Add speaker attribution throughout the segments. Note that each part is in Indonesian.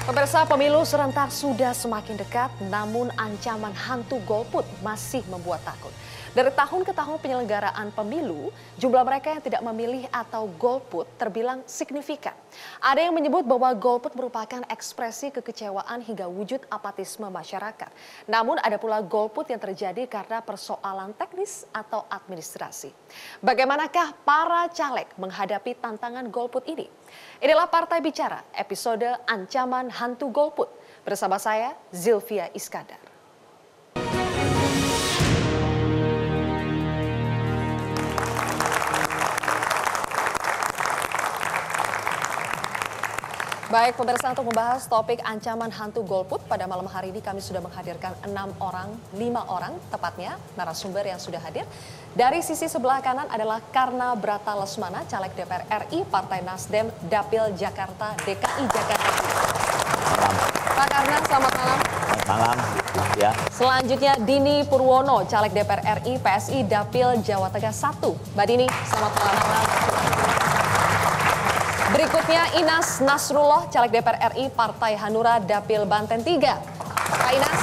Speaker 1: Pemirsa, pemilu serentak sudah semakin dekat, namun ancaman hantu golput masih membuat takut. Dari tahun ke tahun penyelenggaraan pemilu, jumlah mereka yang tidak memilih atau golput terbilang signifikan. Ada yang menyebut bahwa golput merupakan ekspresi kekecewaan hingga wujud apatisme masyarakat. Namun ada pula golput yang terjadi karena persoalan teknis atau administrasi. Bagaimanakah para caleg menghadapi tantangan golput ini? Inilah Partai Bicara, episode Ancaman Hantu Golput. Bersama saya, Zilvia Iskandar. Baik pemirsa, untuk membahas topik ancaman hantu golput pada malam hari ini kami sudah menghadirkan 5 orang tepatnya narasumber yang sudah hadir. Dari sisi sebelah kanan adalah Karna Brata Lesmana, caleg DPR RI Partai Nasdem Dapil Jakarta DKI Jakarta. Pak Karna, selamat malam.
Speaker 2: Selamat malam. Ya.
Speaker 1: Selanjutnya Dini Purwono, caleg DPR RI PSI Dapil Jawa Tengah 1. Mbak Dini, selamat malam. Berikutnya Inas Nasrullah, caleg DPR RI Partai Hanura Dapil Banten 3. Pak Inas.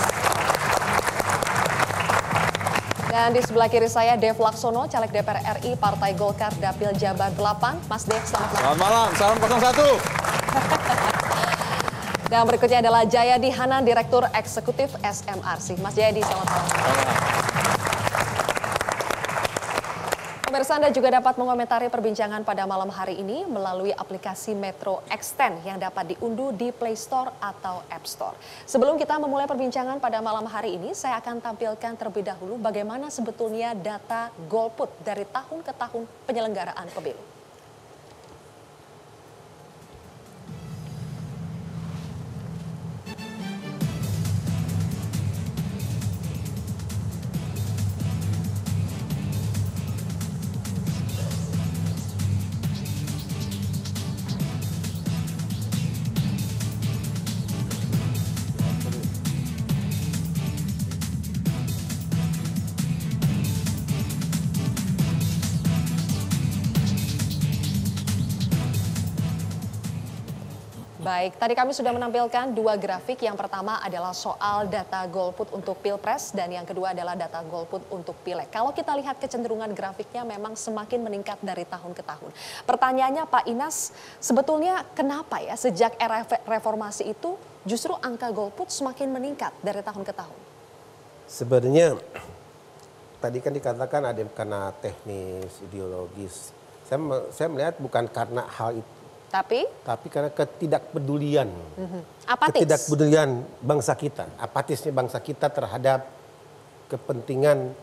Speaker 1: Dan di sebelah kiri saya Dev Laksono, caleg DPR RI Partai Golkar Dapil Jabar 8. Mas Dev, selamat malam.
Speaker 3: Selamat malam, salam 01.
Speaker 1: Dan berikutnya adalah Jayadi Hanan, Direktur Eksekutif SMRC. Mas Jayadi, selamat malam. Pemirsa, Anda juga dapat mengomentari perbincangan pada malam hari ini melalui aplikasi Metro Extend yang dapat diunduh di Play Store atau App Store. Sebelum kita memulai perbincangan pada malam hari ini, saya akan tampilkan terlebih dahulu bagaimana sebetulnya data golput dari tahun ke tahun penyelenggaraan pemilu. Baik, tadi kami sudah menampilkan 2 grafik. Yang pertama adalah soal data golput untuk Pilpres dan yang kedua adalah data golput untuk Pileg. Kalau kita lihat kecenderungan grafiknya memang semakin meningkat dari tahun ke tahun. Pertanyaannya Pak Inas, sebetulnya kenapa ya sejak era reformasi itu justru angka golput semakin meningkat dari tahun ke tahun?
Speaker 4: Sebenarnya tadi kan dikatakan ada karena teknis, ideologis. Saya melihat bukan karena hal itu. Tapi karena ketidakpedulian, ketidakpedulian bangsa kita, apatisnya bangsa kita terhadap kepentingan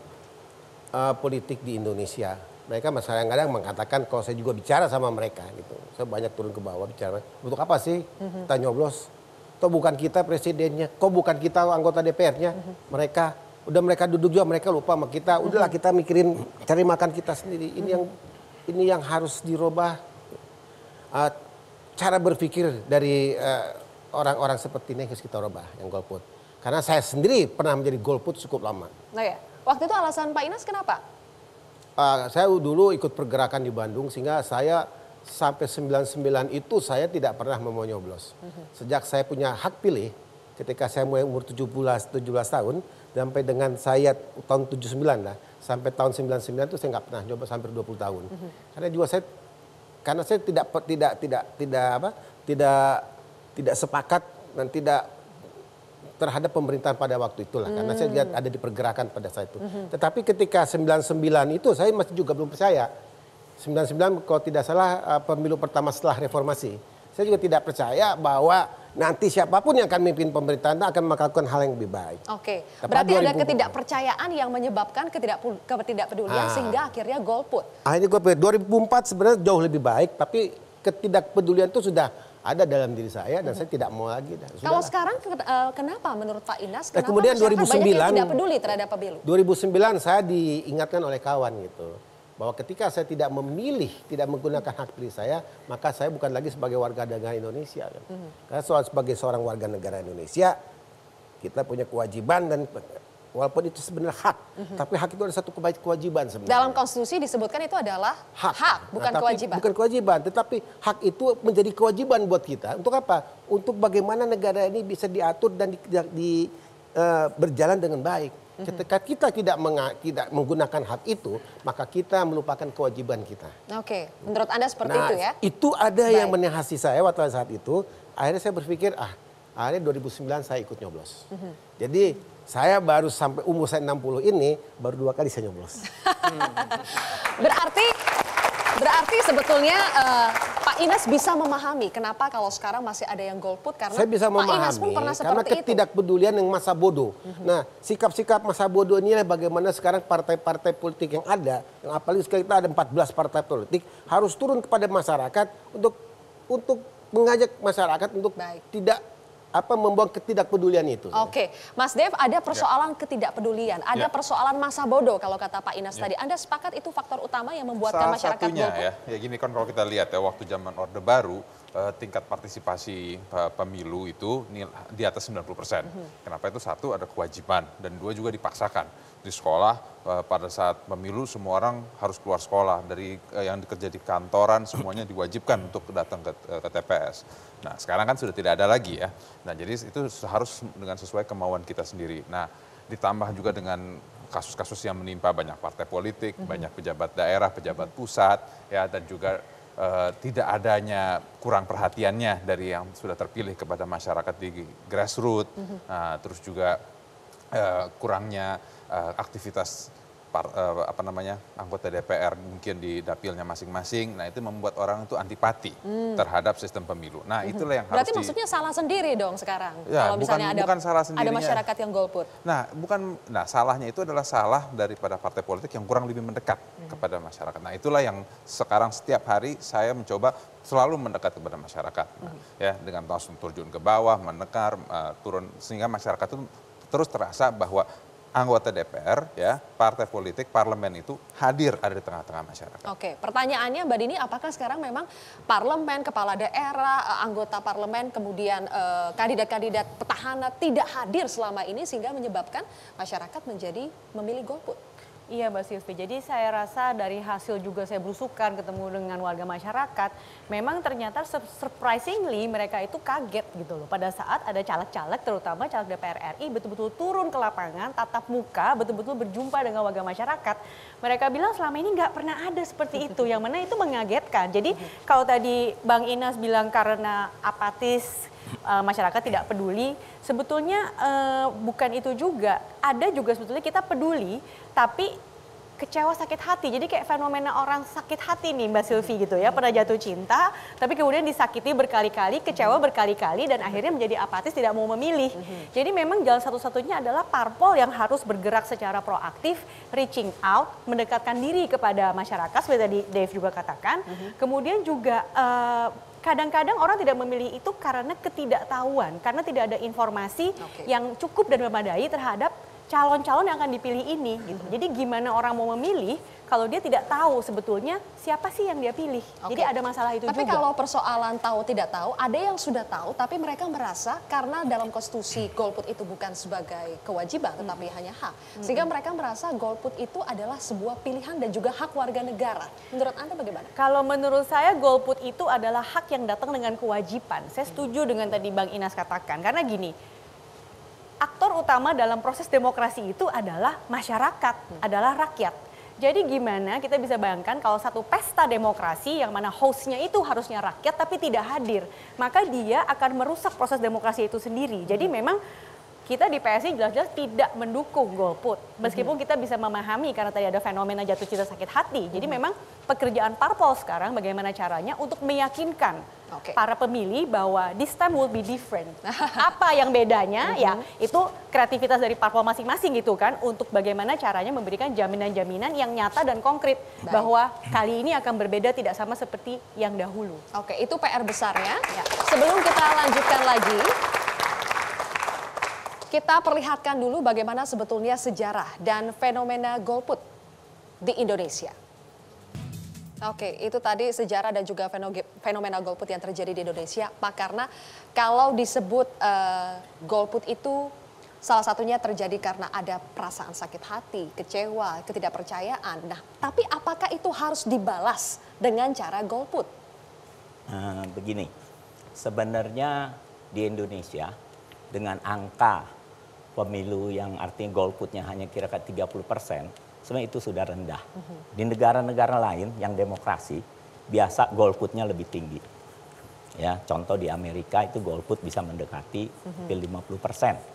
Speaker 4: politik di Indonesia. Mereka kadang mengatakan kalau saya juga bicara sama mereka gitu, saya banyak turun ke bawah bicara, untuk apa sih kita nyoblos? Toh bukan kita presidennya, kok bukan kita anggota DPR-nya, mereka duduk juga mereka lupa sama kita, udahlah kita mikirin cari makan kita sendiri. Ini yang harus dirubah. Cara berpikir dari orang-orang seperti ini harus kita rubah yang golput. Karena saya sendiri pernah menjadi golput cukup lama.
Speaker 1: Nah ya, waktu itu alasan Pak Inas kenapa?
Speaker 4: Saya dulu ikut pergerakan di Bandung sehingga saya sampai 99 itu saya tidak pernah mau nyoblos. Sejak saya punya hak pilih ketika saya mulai umur 17 tahun sampai dengan saya tahun 79 lah, sampai tahun 99 itu saya nggak pernah nyoblos hampir 20 tahun. Karena saya tidak sepakat dan tidak terhadap pemerintahan pada waktu itulah. Karena saya lihat ada di pergerakan pada saat itu. Tetapi ketika 99 itu saya masih juga belum percaya. 99 kalau tidak salah pemilu pertama setelah reformasi. Saya juga tidak percaya bahwa nanti siapapun yang akan memimpin pemerintahan akan melakukan hal yang lebih baik.
Speaker 1: Oke, berarti ada ketidakpercayaan yang menyebabkan ketidakpedulian sehingga akhirnya golput.
Speaker 4: Akhirnya golput. 2004 sebenarnya jauh lebih baik, tapi ketidakpedulian itu sudah ada dalam diri saya dan saya tidak mau lagi.
Speaker 1: Kalau sekarang kenapa menurut Pak Inas? Kenapa
Speaker 4: kemudian 2009
Speaker 1: banyak yang tidak peduli terhadap pemilu? 2009
Speaker 4: saya diingatkan oleh kawan gitu. Bahwa ketika saya tidak memilih, tidak menggunakan hak pilih saya, maka saya bukan lagi sebagai warga negara Indonesia. Karena sebagai seorang warga negara Indonesia, kita punya kewajiban dan walaupun itu sebenarnya hak, tapi hak itu ada satu kewajiban sebenarnya.
Speaker 1: Dalam konstitusi disebutkan itu adalah hak bukan kewajiban.
Speaker 4: Bukan kewajiban, tetapi hak itu menjadi kewajiban buat kita. Untuk apa? Untuk bagaimana negara ini bisa diatur dan berjalan dengan baik. Ketika kita tidak menggunakan hak itu, maka kita melupakan kewajiban kita.
Speaker 1: Oke, menurut Anda seperti itu ya?
Speaker 4: Itu ada yang menehasi saya waktu saat itu. Akhirnya saya berpikir, akhirnya 2009 saya ikut nyoblos. Jadi saya baru sampai umur saya 60 ini, baru 2 kali saya nyoblos.
Speaker 1: Berarti sebetulnya Pak Inas bisa memahami kenapa kalau sekarang masih ada yang golput karena
Speaker 4: saya bisa
Speaker 1: Pak Inas pun pernah seperti
Speaker 4: karena ketidakpedulian yang masa bodoh. Nah, sikap-sikap masa bodoh ini bagaimana sekarang partai-partai politik yang ada, yang apalagi sekarang kita ada 14 partai politik, harus turun kepada masyarakat untuk mengajak masyarakat untuk tidak membuang ketidakpedulian itu.
Speaker 1: Oke, Mas Dev, ada persoalan ketidakpedulian, ada persoalan masa bodoh kalau kata Pak Inas tadi. Anda sepakat itu faktor utama yang membuatkan masyarakat golput?
Speaker 3: Ya gini kan kalau kita lihat ya waktu zaman Orde Baru tingkat partisipasi pemilu itu di atas 90%. Kenapa itu? Satu, ada kewajiban, dan dua, juga dipaksakan. Di sekolah pada saat pemilu semua orang harus keluar sekolah, dari yang bekerja di kantoran semuanya diwajibkan untuk datang ke TPS. Nah sekarang kan sudah tidak ada lagi ya. Nah jadi itu harus dengan sesuai kemauan kita sendiri. Nah ditambah juga dengan kasus-kasus yang menimpa banyak partai politik, banyak pejabat daerah, pejabat pusat, ya, dan juga tidak adanya kurang perhatiannya dari yang sudah terpilih kepada masyarakat di grassroots, terus juga kurangnya aktivitas anggota DPR mungkin di dapilnya masing-masing. Nah itu membuat orang itu antipati terhadap sistem pemilu. Nah itulah yang
Speaker 1: berarti maksudnya salah sendiri dong sekarang.
Speaker 3: Ya,
Speaker 1: kalau misalnya
Speaker 3: bukan salah
Speaker 1: ada masyarakat yang golput.
Speaker 3: Nah salahnya itu adalah salah daripada partai politik yang kurang lebih mendekat kepada masyarakat. Nah itulah yang sekarang setiap hari saya mencoba selalu mendekat kepada masyarakat. Nah, ya dengan terjun ke bawah, menekar, turun, sehingga masyarakat itu terus terasa bahwa anggota DPR, ya, partai politik, parlemen itu hadir ada di tengah-tengah masyarakat.
Speaker 1: Oke, pertanyaannya Mbak Dini, apakah sekarang memang parlemen, kepala daerah, anggota parlemen, kemudian kandidat-kandidat petahana tidak hadir selama ini sehingga menyebabkan masyarakat menjadi memilih golput?
Speaker 5: Iya Mbak Silvi, jadi saya rasa dari hasil juga saya berusukan ketemu dengan warga masyarakat, memang ternyata surprisingly mereka itu kaget gitu loh. Pada saat ada caleg-caleg, terutama caleg DPR RI betul-betul turun ke lapangan, tatap muka, betul-betul berjumpa dengan warga masyarakat. Mereka bilang selama ini nggak pernah ada seperti itu, yang mana itu mengagetkan. Jadi kalau tadi Bang Inas bilang karena apatis, masyarakat tidak peduli, sebetulnya bukan itu juga. Ada juga sebetulnya kita peduli, tapi kecewa sakit hati. Jadi kayak fenomena orang sakit hati nih Mbak Silvi gitu ya, pernah jatuh cinta, tapi kemudian disakiti berkali-kali, kecewa berkali-kali, dan akhirnya menjadi apatis, tidak mau memilih. Jadi memang jalan satu-satunya adalah parpol yang harus bergerak secara proaktif, reaching out, mendekatkan diri kepada masyarakat, seperti tadi Dave juga katakan. Kemudian juga kadang-kadang orang tidak memilih itu karena ketidaktahuan, karena tidak ada informasi yang cukup dan memadai terhadap calon-calon yang akan dipilih ini. Gitu. Jadi gimana orang mau memilih kalau dia tidak tahu sebetulnya siapa sih yang dia pilih. Jadi ada masalah itu
Speaker 1: tapi
Speaker 5: juga. Tapi
Speaker 1: kalau persoalan tahu tidak tahu, ada yang sudah tahu tapi mereka merasa karena dalam konstitusi golput itu bukan sebagai kewajiban tetapi hanya hak. Sehingga mereka merasa golput itu adalah sebuah pilihan dan juga hak warga negara. Menurut Anda bagaimana?
Speaker 5: Kalau menurut saya golput itu adalah hak yang datang dengan kewajiban. Saya setuju dengan tadi Bang Inas katakan. Karena gini, aktor utama dalam proses demokrasi itu adalah masyarakat, adalah rakyat. Jadi gimana kita bisa bayangkan kalau satu pesta demokrasi yang mana hostnya itu harusnya rakyat tapi tidak hadir, maka dia akan merusak proses demokrasi itu sendiri. Jadi memang kita di PSI jelas-jelas tidak mendukung golput. Meskipun kita bisa memahami karena tadi ada fenomena jatuh cinta sakit hati. Jadi memang pekerjaan parpol sekarang bagaimana caranya untuk meyakinkan para pemilih bahwa this time will be different. Apa yang bedanya? Ya itu kreativitas dari parpol masing-masing gitu kan. Untuk bagaimana caranya memberikan jaminan-jaminan yang nyata dan konkret. Bahwa kali ini akan berbeda tidak sama seperti yang dahulu.
Speaker 1: Oke, itu PR besarnya. Sebelum kita lanjutkan lagi, kita perlihatkan dulu bagaimana sebetulnya sejarah dan fenomena golput di Indonesia. Oke, itu tadi sejarah dan juga fenomena golput yang terjadi di Indonesia, Pak. Karena kalau disebut golput itu Salah satunya terjadi karena ada perasaan sakit hati, kecewa, ketidakpercayaan. Nah, tapi apakah itu harus dibalas dengan cara golput?
Speaker 2: Begini, sebenarnya di Indonesia dengan angka pemilu yang artinya golputnya hanya kira-kira 30%, sebenarnya itu sudah rendah. Di negara-negara lain yang demokrasi, biasa golputnya lebih tinggi. Ya, contoh di Amerika itu golput bisa mendekati hampir 50%.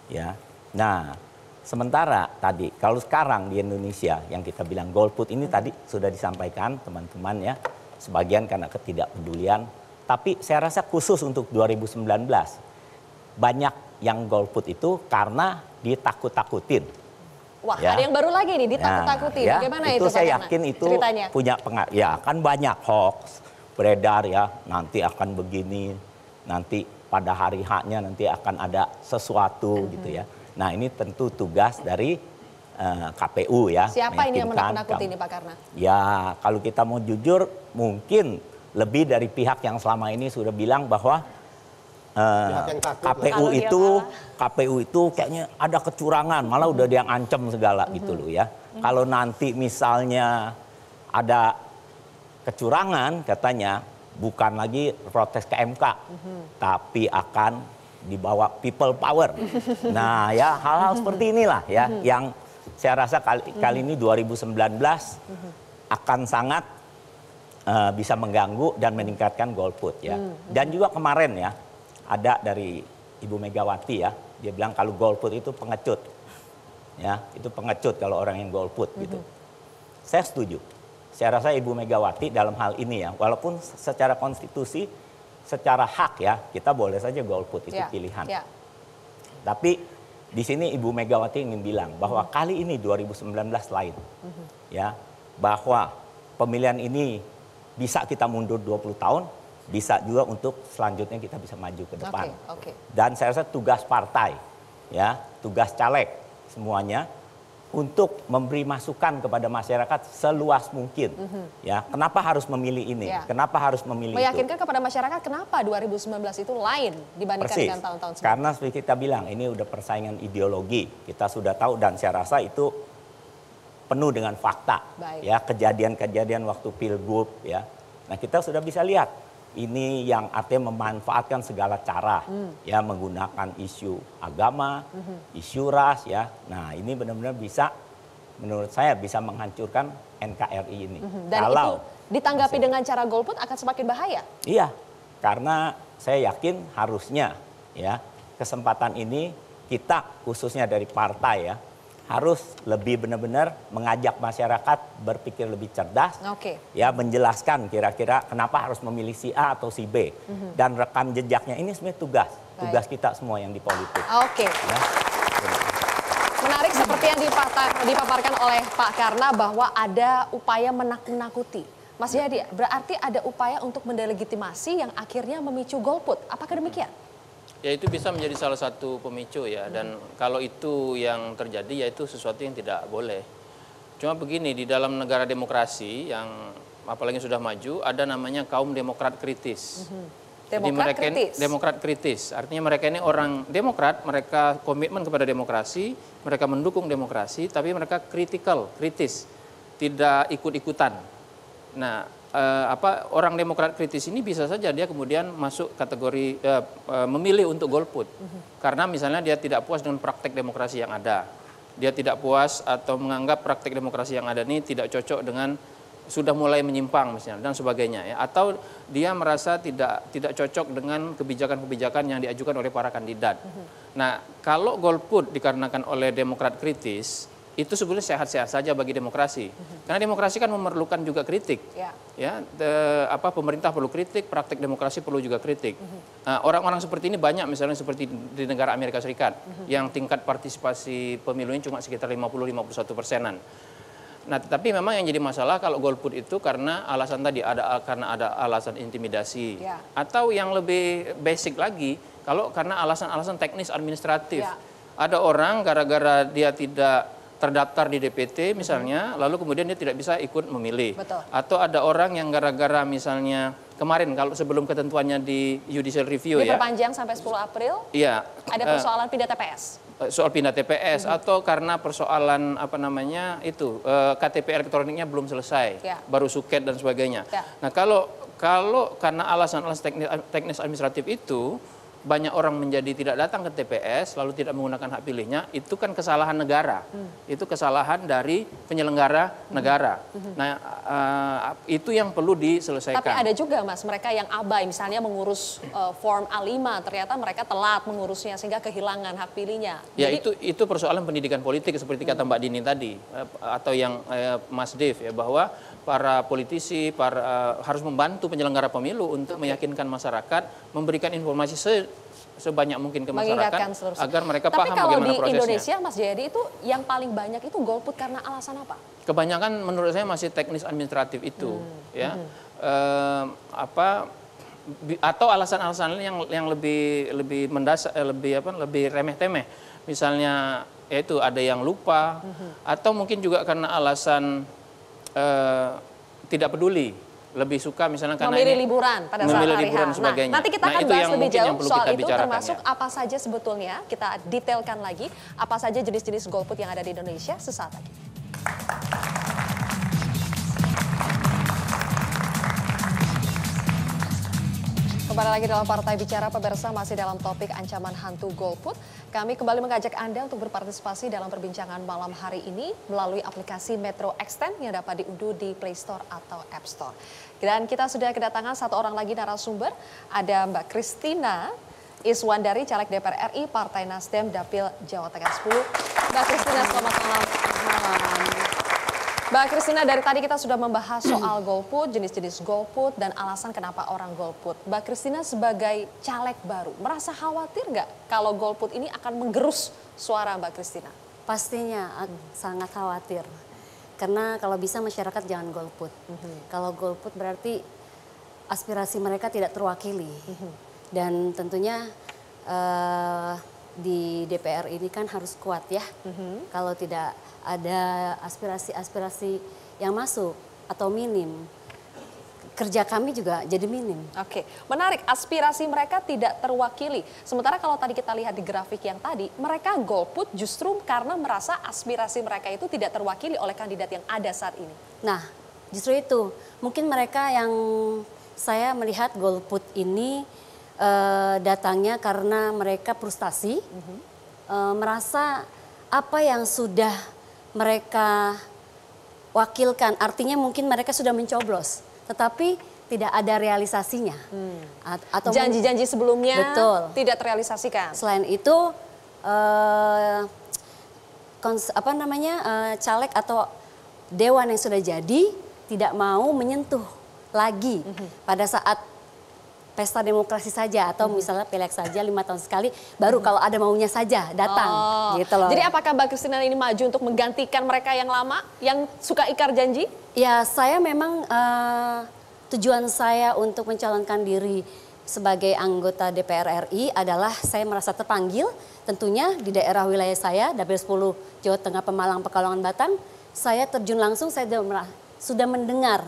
Speaker 2: Ya, nah sementara tadi kalau sekarang di Indonesia yang kita bilang golput ini tadi sudah disampaikan teman-teman ya, sebagian karena ketidakpedulian, tapi saya rasa khusus untuk 2019 banyak yang golput itu karena ditakut-takutin.
Speaker 1: Wah,
Speaker 2: ya.
Speaker 1: ada yang baru lagi nih, ditakut-takutin.
Speaker 2: Ya,
Speaker 1: Bagaimana
Speaker 2: itu
Speaker 1: itu
Speaker 2: saya
Speaker 1: Pak
Speaker 2: yakin
Speaker 1: Karna?
Speaker 2: itu
Speaker 1: Ceritanya.
Speaker 2: punya pengaruh. Ya, kan banyak hoax beredar ya, nanti akan begini, nanti pada hari H-nya nanti akan ada sesuatu gitu ya. Nah, ini tentu tugas dari KPU ya.
Speaker 1: Siapa ini yang
Speaker 2: meyakinkan
Speaker 1: menakut-nakuti ini Pak Karna?
Speaker 2: Ya, kalau kita mau jujur mungkin lebih dari pihak yang selama ini sudah bilang bahwa
Speaker 4: yang takut
Speaker 2: KPU itu kayaknya ada kecurangan, malah udah dia ancam segala gitu loh ya. Kalau nanti misalnya ada kecurangan katanya bukan lagi protes ke MK, tapi akan dibawa people power. Nah ya hal-hal seperti inilah ya yang saya rasa kali ini 2019 akan sangat bisa mengganggu dan meningkatkan golput ya. Dan juga kemarin ya ada dari Ibu Megawati ya, dia bilang kalau golput itu pengecut. Ya, itu pengecut kalau orang yang golput gitu. Saya setuju. Saya rasa Ibu Megawati dalam hal ini ya, walaupun secara konstitusi, secara hak ya, kita boleh saja golput itu pilihan. Tapi di sini Ibu Megawati ingin bilang bahwa kali ini 2019 lain. Ya, bahwa pemilihan ini bisa kita mundur 20 tahun, bisa juga untuk selanjutnya kita bisa maju ke depan. Dan saya rasa tugas partai, ya, tugas caleg semuanya untuk memberi masukan kepada masyarakat seluas mungkin. Ya, kenapa harus memilih ini? Kenapa harus memilih
Speaker 1: meyakinkan
Speaker 2: itu?
Speaker 1: kepada masyarakat kenapa 2019 itu lain dibandingkan dengan tahun-tahun sebelumnya.
Speaker 2: Karena seperti kita bilang ini udah persaingan ideologi. Kita sudah tahu dan saya rasa itu penuh dengan fakta. Ya, kejadian-kejadian waktu Pilgub ya. Nah, kita sudah bisa lihat ini yang artinya memanfaatkan segala cara ya, menggunakan isu agama, isu ras ya. Nah, ini benar-benar bisa menurut saya bisa menghancurkan NKRI ini.
Speaker 1: Dan kalau itu ditanggapi dengan cara golput akan semakin bahaya.
Speaker 2: Iya. Karena saya yakin harusnya ya kesempatan ini kita khususnya dari partai ya harus lebih benar-benar mengajak masyarakat berpikir lebih cerdas, ya menjelaskan kira-kira kenapa harus memilih si A atau si B, dan rekam jejaknya ini sebenarnya tugas kita semua yang di politik. Ya.
Speaker 1: Menarik seperti yang dipaparkan oleh Pak Karna bahwa ada upaya menakut-nakuti. Mas Jayadi, berarti ada upaya untuk mendelegitimasi yang akhirnya memicu golput. Apakah demikian?
Speaker 6: Ya itu bisa menjadi salah satu pemicu ya, dan kalau itu yang terjadi ya itu sesuatu yang tidak boleh. Cuma begini, di dalam negara demokrasi yang apalagi sudah maju ada namanya kaum demokrat kritis. Demokrat kritis, artinya mereka ini orang demokrat, mereka komitmen kepada demokrasi, mereka mendukung demokrasi, tapi mereka kritis, tidak ikut-ikutan. Nah, orang demokrat kritis ini bisa saja dia kemudian masuk kategori memilih untuk golput karena misalnya dia tidak puas dengan praktek demokrasi yang ada, dia tidak puas atau menganggap praktek demokrasi yang ada ini tidak cocok dengan sudah mulai menyimpang misalnya dan sebagainya ya, atau dia merasa tidak cocok dengan kebijakan-kebijakan yang diajukan oleh para kandidat. Nah, kalau golput dikarenakan oleh demokrat kritis itu sebenarnya sehat-sehat saja bagi demokrasi. Karena demokrasi kan memerlukan juga kritik. Pemerintah perlu kritik, praktik demokrasi perlu juga kritik. Orang-orang seperti ini banyak misalnya seperti di negara Amerika Serikat yang tingkat partisipasi pemilunya cuma sekitar 50-51%. Nah, tapi memang yang jadi masalah kalau golput itu karena alasan tadi karena ada alasan intimidasi atau yang lebih basic lagi karena alasan-alasan teknis administratif. Ada orang gara-gara dia tidak terdaftar di DPT misalnya, lalu kemudian dia tidak bisa ikut memilih. Atau ada orang yang gara-gara misalnya kemarin kalau sebelum ketentuannya di judicial review ya.
Speaker 1: Diperpanjang sampai 10 April?
Speaker 6: Iya.
Speaker 1: Ada persoalan pindah TPS?
Speaker 6: Soal pindah TPS atau karena persoalan apa namanya itu KTP elektroniknya belum selesai, baru suket dan sebagainya. Nah kalau karena alasan-alasan teknis administratif itu banyak orang menjadi tidak datang ke TPS lalu tidak menggunakan hak pilihnya, itu kan kesalahan negara, itu kesalahan dari penyelenggara negara. Nah itu yang perlu diselesaikan.
Speaker 1: Tapi ada juga Mas mereka yang abai, misalnya mengurus form A5, ternyata mereka telat mengurusnya sehingga kehilangan hak pilihnya.
Speaker 6: Ya itu persoalan pendidikan politik seperti kata Mbak Dini tadi atau yang Mas Dev ya, bahwa para politisi harus membantu penyelenggara pemilu untuk meyakinkan masyarakat, memberikan informasi sebanyak mungkin ke masyarakat agar mereka paham bagaimana prosesnya. Tapi kalau di Indonesia, Mas Jayadi, itu yang paling banyak itu golput karena alasan apa? Kebanyakan menurut saya masih teknis administratif itu, ya. Atau alasan-alasan yang lebih mendasar, lebih remeh-temeh. Misalnya, yaitu ada yang lupa, atau mungkin juga karena alasan tidak peduli, lebih suka misalnya karena memilih liburan pada saat hari H. Nah, nanti kita akan bahas lebih jauh soal itu, termasuk apa saja sebetulnya, kita detailkan lagi apa saja jenis-jenis golput yang ada di Indonesia sesaat lagi. Kembali lagi dalam Partai Bicara, pemirsa, masih dalam topik ancaman hantu golput. Kami kembali mengajak Anda untuk berpartisipasi dalam perbincangan malam hari ini melalui aplikasi Metro Extend yang dapat diunduh di Play Store atau App Store. Dan kita sudah kedatangan satu orang lagi narasumber, ada Mbak Christina Iswandari, caleg DPR RI, Partai Nasdem, Dapil Jawa Tengah 10. Mbak Christina, selamat malam. Mbak Christina, dari tadi kita sudah membahas soal golput, jenis-jenis golput, dan alasan kenapa orang golput. Mbak Christina sebagai caleg baru, merasa khawatir nggak kalau golput ini akan menggerus suara Mbak Christina?
Speaker 7: Pastinya sangat khawatir. Karena kalau bisa masyarakat jangan golput. Kalau golput berarti aspirasi mereka tidak terwakili. Dan tentunya di DPR ini kan harus kuat ya. Kalau tidak ada aspirasi-aspirasi yang masuk atau minim, kerja kami juga jadi minim.
Speaker 1: Oke, menarik, aspirasi mereka tidak terwakili. Sementara kalau tadi kita lihat di grafik yang tadi, mereka golput justru karena merasa aspirasi mereka itu tidak terwakili oleh kandidat yang ada saat ini.
Speaker 7: Nah, justru itu. Mungkin mereka yang saya melihat golput ini datangnya karena mereka frustasi, merasa apa yang sudah mereka wakilkan, artinya mungkin mereka sudah mencoblos, tetapi tidak ada realisasinya. Atau
Speaker 1: janji-janji sebelumnya tidak terrealisasikan.
Speaker 7: Selain itu, caleg atau dewan yang sudah jadi tidak mau menyentuh lagi pada saat pesta demokrasi saja atau misalnya pileg saja 5 tahun sekali, baru kalau ada maunya saja datang, gitu loh.
Speaker 1: Jadi apakah Mbak Christina ini maju untuk menggantikan mereka yang lama, yang suka ikar janji?
Speaker 7: Ya, saya memang tujuan saya untuk mencalonkan diri sebagai anggota DPR RI adalah saya merasa terpanggil, tentunya di daerah wilayah saya, Dapil 10 Jawa Tengah, Pemalang, Pekalongan, Batang, saya terjun langsung, saya sudah mendengar,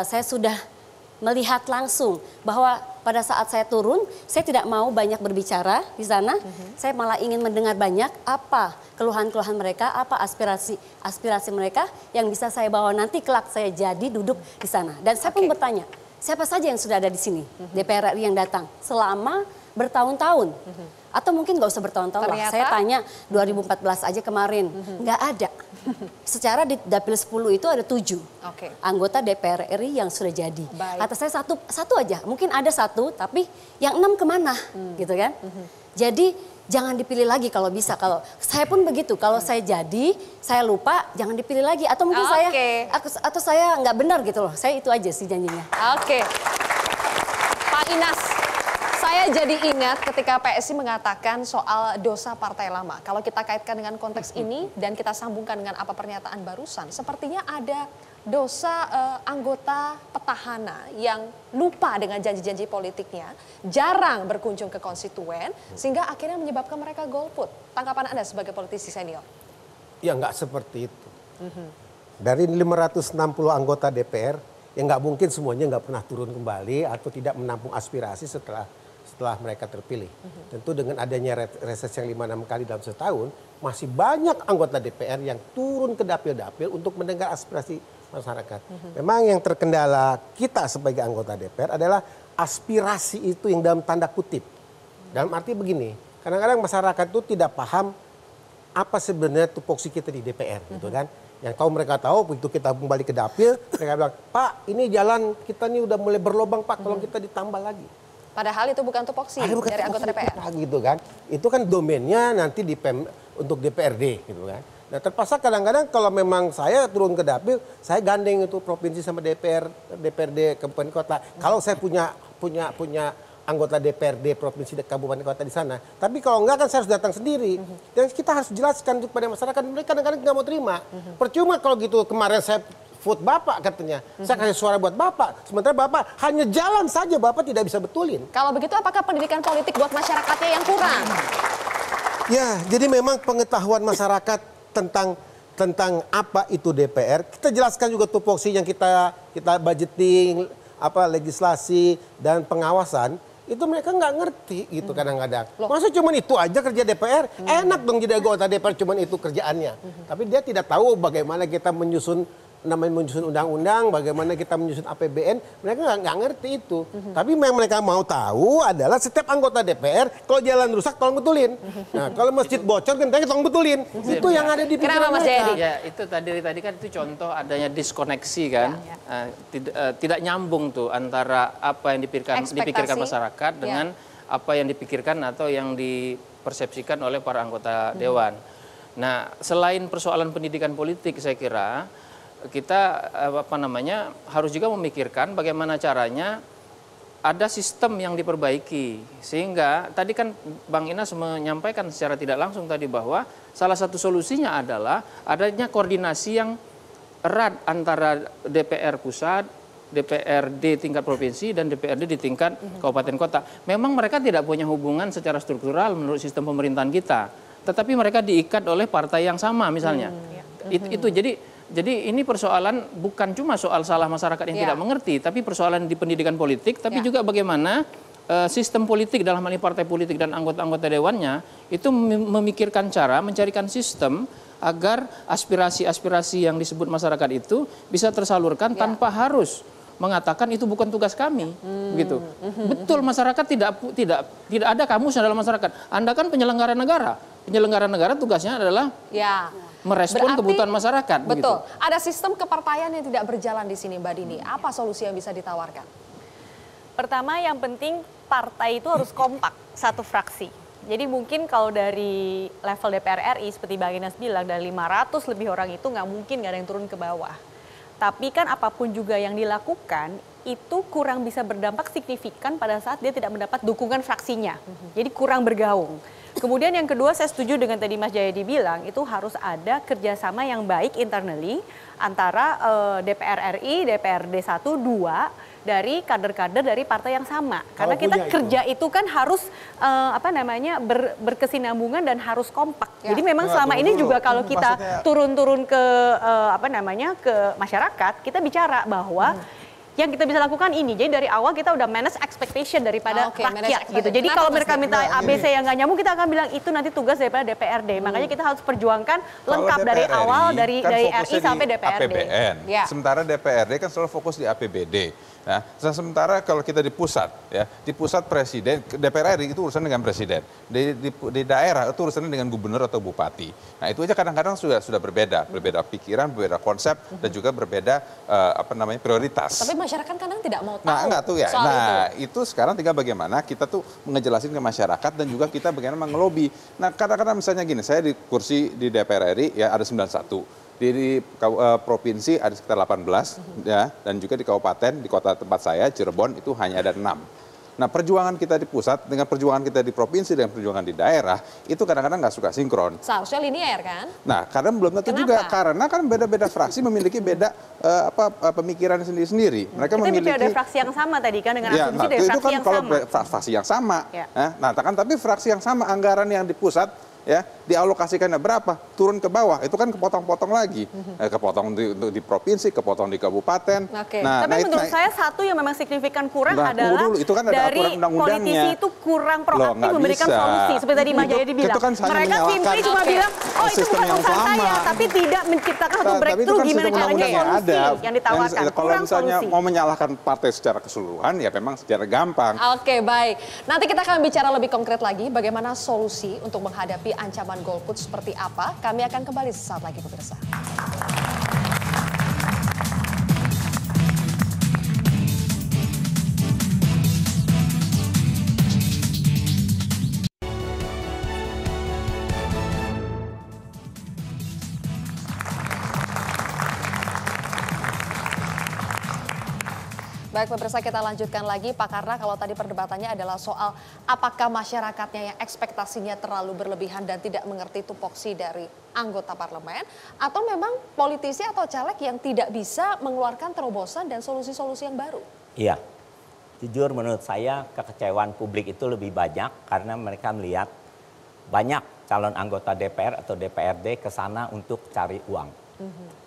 Speaker 7: saya sudah melihat langsung bahwa pada saat saya turun, saya tidak mau banyak berbicara di sana. Saya malah ingin mendengar banyak apa keluhan-keluhan mereka, apa aspirasi mereka yang bisa saya bawa nanti kelak saya jadi duduk di sana. Dan saya pun bertanya, siapa saja yang sudah ada di sini, DPR RI yang datang selama bertahun-tahun. Atau mungkin nggak usah bertahun-tahun lah. Saya tanya 2014 aja kemarin, nggak ada. Secara di Dapil 10 itu ada 7 anggota DPR RI yang sudah jadi. Kata saya satu aja, mungkin ada 1, tapi yang 6 kemana, gitu kan? Jadi jangan dipilih lagi kalau bisa. Kalau saya pun begitu, kalau saya jadi, saya lupa, jangan dipilih lagi. Atau mungkin saya nggak benar gitu loh. Saya itu aja sih janjinya.
Speaker 1: Pak Inas. Saya jadi ingat ketika PSI mengatakan soal dosa partai lama. Kalau kita kaitkan dengan konteks ini dan kita sambungkan dengan apa pernyataan barusan, sepertinya ada dosa anggota petahana yang lupa dengan janji-janji politiknya, jarang berkunjung ke konstituen, sehingga akhirnya menyebabkan mereka golput. Tanggapan Anda sebagai politisi senior?
Speaker 4: Ya nggak seperti itu. Dari 560 anggota DPR, Ya nggak mungkin semuanya nggak pernah turun kembali atau tidak menampung aspirasi setelah mereka terpilih. Tentu dengan adanya reses yang 5-6 kali dalam setahun, masih banyak anggota DPR yang turun ke dapil-dapil untuk mendengar aspirasi masyarakat. Memang yang terkendala kita sebagai anggota DPR adalah aspirasi itu yang dalam tanda kutip. Dalam arti begini, kadang-kadang masyarakat itu tidak paham apa sebenarnya tupoksi kita di DPR gitu kan. Yang mereka tahu begitu kita kembali ke dapil, mereka bilang, "Pak, ini jalan kita nih udah mulai berlobang, Pak, tolong kita ditambah lagi."
Speaker 1: Padahal itu bukan tupoksi dari anggota DPR.
Speaker 4: Gitu kan. Itu kan domainnya nanti untuk DPRD gitu kan. Nah, terpaksa kadang-kadang kalau memang saya turun ke dapil, saya gandeng itu provinsi sama DPRD kabupaten kota. Kalau saya punya anggota DPRD provinsi kabupaten kota di sana. Tapi kalau enggak kan saya harus datang sendiri. Dan kita harus jelaskan kepada masyarakat, mereka kadang-kadang nggak mau terima. Percuma kalau gitu, kemarin saya vote Bapak katanya. Saya kasih suara buat Bapak. Sementara Bapak hanya jalan saja, Bapak tidak bisa betulin.
Speaker 1: Kalau begitu apakah pendidikan politik buat masyarakatnya yang kurang?
Speaker 4: Ya, jadi memang pengetahuan masyarakat tentang apa itu DPR, kita jelaskan juga tupoksi yang kita budgeting, legislasi dan pengawasan. Itu mereka nggak ngerti gitu kadang-kadang. Masa cuma itu aja kerja DPR? Enak dong jadi anggota DPR cuma itu kerjaannya. Tapi dia tidak tahu bagaimana kita menyusun undang-undang, bagaimana kita menyusun APBN, mereka nggak ngerti itu. Tapi yang mereka mau tahu adalah setiap anggota DPR, kalau jalan rusak tolong betulin. Nah, kalau masjid bocor gentengnya tolong betulin. Itu yang ada di pikiran mereka.
Speaker 6: Ya, itu tadi kan itu contoh adanya diskoneksi kan. Tidak nyambung tuh antara apa yang dipikirkan masyarakat dengan apa yang dipikirkan atau yang dipersepsikan oleh para anggota dewan. Nah, selain persoalan pendidikan politik, saya kira kita harus juga memikirkan bagaimana caranya ada sistem yang diperbaiki, sehingga tadi kan Bang Inas menyampaikan secara tidak langsung tadi bahwa salah satu solusinya adalah adanya koordinasi yang erat antara DPR pusat, DPRD tingkat provinsi dan DPRD di tingkat kabupaten kota. Memang mereka tidak punya hubungan secara struktural menurut sistem pemerintahan kita, tetapi mereka diikat oleh partai yang sama misalnya. Itu jadi ini persoalan bukan cuma soal salah masyarakat yang tidak mengerti, tapi persoalan di pendidikan politik, tapi juga bagaimana sistem politik dalam hal ini partai politik dan anggota-anggota dewannya itu memikirkan cara mencarikan sistem agar aspirasi-aspirasi yang disebut masyarakat itu bisa tersalurkan tanpa harus mengatakan itu bukan tugas kami, gitu. Betul, masyarakat tidak ada kamusnya dalam masyarakat. Anda kan penyelenggara negara. Penyelenggara negara tugasnya adalah merespon kebutuhan masyarakat.
Speaker 1: Betul.
Speaker 6: Begitu.
Speaker 1: Ada sistem kepartaian yang tidak berjalan di sini, Mbak Dini. Apa solusi yang bisa ditawarkan?
Speaker 5: Pertama, yang penting partai itu harus kompak, satu fraksi. Jadi mungkin kalau dari level DPR RI, seperti Bang Inas bilang, dari 500 lebih orang itu nggak mungkin nggak ada yang turun ke bawah. Tapi kan apapun juga yang dilakukan, itu kurang bisa berdampak signifikan pada saat dia tidak mendapat dukungan fraksinya. Jadi kurang bergaung. Kemudian yang kedua, saya setuju dengan tadi Mas Jayadi bilang, itu harus ada kerjasama yang baik internally antara DPR RI, DPRD 1, 2 dari kader-kader dari partai yang sama. Karena kita kerja itu kan harus berkesinambungan dan harus kompak. Jadi memang selama ini juga kalau kita turun-turun ke ke masyarakat, kita bicara bahwa yang kita bisa lakukan ini. Jadi dari awal kita udah manage expectation daripada rakyat gitu. Jadi kalau mereka minta ABC yang nggak nyambung, kita akan bilang itu nanti tugas daripada DPRD. Makanya kita harus perjuangkan lengkap dari awal dari RI sampai DPRD.
Speaker 3: APBN. Sementara DPRD kan selalu fokus di APBD. Nah, sementara kalau kita di pusat, di pusat presiden, DPR RI itu urusan dengan presiden, di daerah itu urusannya dengan gubernur atau bupati. Nah, itu aja kadang-kadang sudah berbeda pikiran, berbeda konsep, dan juga berbeda prioritas.
Speaker 1: Tapi masyarakat kadang tidak mau tahu.
Speaker 3: Itu sekarang tinggal bagaimana kita tuh ngejelasin ke masyarakat dan juga kita bagaimana mengelobi. Nah, kadang-kadang misalnya gini, saya di kursi di DPR RI ada 91. Di provinsi ada sekitar 18 dan juga di kabupaten, di kota tempat saya Cirebon itu hanya ada 6. Nah, perjuangan kita di pusat dengan perjuangan kita di provinsi dan perjuangan di daerah itu kadang-kadang nggak suka sinkron.
Speaker 1: Seharusnya linear kan?
Speaker 3: Nah, kadang belum tentu juga karena kan beda-beda fraksi memiliki beda pemikiran sendiri-sendiri.
Speaker 5: Mereka memiliki ada fraksi yang sama tadi kan dengan asumsi dari fraksi yang sama.
Speaker 3: Fraksi yang sama. Nah, tapi fraksi yang sama anggaran yang di pusat ya dialokasikannya berapa, turun ke bawah, itu kan kepotong-potong lagi, kepotong di provinsi, kepotong di kabupaten.
Speaker 5: Nah, tapi menurut saya satu yang memang signifikan kurang adalah
Speaker 3: itu kan ada
Speaker 5: dari politisi itu kurang proaktif memberikan solusi. Seperti tadi Mbak Jayadi bilang, mereka simply cuma bilang, oh itu bukan urusan saya, tapi tidak menciptakan satu breakthrough gimana caranya solusi yang ditawarkan.
Speaker 3: Kalau misalnya mau menyalahkan partai secara keseluruhan, ya memang secara gampang.
Speaker 1: Oke, baik. Nanti kita akan bicara lebih konkret lagi bagaimana solusi untuk menghadapi ancaman golput seperti apa. Kami akan kembali sesaat lagi pemirsa. Baik pemirsa, kita lanjutkan lagi Pak, karena kalau tadi perdebatannya adalah soal apakah masyarakatnya yang ekspektasinya terlalu berlebihan dan tidak mengerti tupoksi dari anggota parlemen, atau memang politisi atau caleg yang tidak bisa mengeluarkan terobosan dan solusi-solusi yang baru.
Speaker 2: Iya, jujur menurut saya kekecewaan publik itu lebih banyak karena mereka melihat banyak calon anggota DPR atau DPRD ke sana untuk cari uang.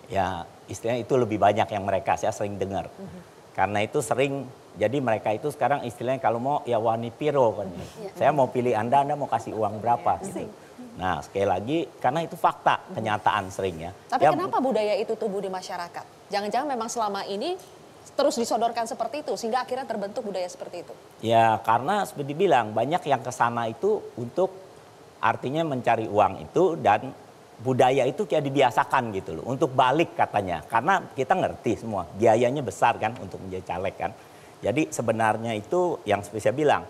Speaker 2: Ya istilahnya itu lebih banyak yang saya sering dengar. Karena itu sering, jadi mereka itu sekarang istilahnya kalau mau ya wani piro kan. Saya mau pilih Anda mau kasih uang berapa gitu. Nah sekali lagi karena itu fakta, kenyataan sering ya.
Speaker 1: Tapi ya, kenapa budaya itu tumbuh di masyarakat? Jangan-jangan memang selama ini terus disodorkan seperti itu sehingga akhirnya terbentuk budaya seperti itu?
Speaker 2: Ya karena seperti dibilang banyak yang ke sana itu untuk artinya mencari uang itu dan budaya itu kayak dibiasakan gitu loh. Untuk balik katanya. Karena kita ngerti semua. Biayanya besar kan untuk menjadi caleg kan. Jadi sebenarnya itu yang saya bilang.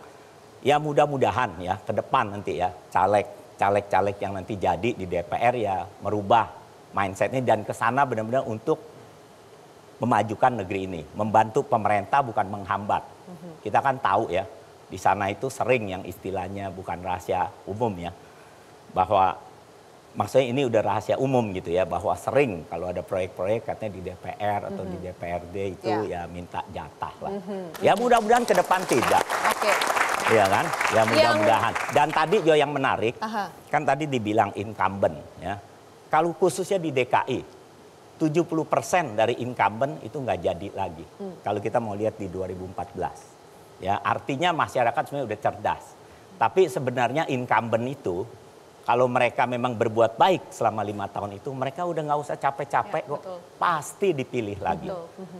Speaker 2: Ya mudah-mudahan ya ke depan nanti ya. Caleg-caleg yang nanti jadi di DPR ya merubah mindsetnya. Dan ke sana benar-benar untuk memajukan negeri ini. Membantu pemerintah bukan menghambat. Kita kan tahu ya. Di sana itu sering yang istilahnya bukan rahasia umum ya. Bahwa maksudnya ini udah rahasia umum gitu ya, bahwa sering kalau ada proyek-proyek katanya di DPR atau di DPRD itu ya minta jatah lah. Ya mudah-mudahan ke depan tidak.
Speaker 1: Oke.
Speaker 2: Iya kan? Ya mudah-mudahan. Dan tadi juga yang menarik, kan tadi dibilang incumbent ya. Kalau khususnya di DKI, 70% dari incumbent itu nggak jadi lagi. Kalau kita mau lihat di 2014. Ya, artinya masyarakat sebenarnya udah cerdas. Tapi sebenarnya incumbent itu kalau mereka memang berbuat baik selama 5 tahun itu, mereka udah nggak usah capek-capek kok, pasti dipilih lagi.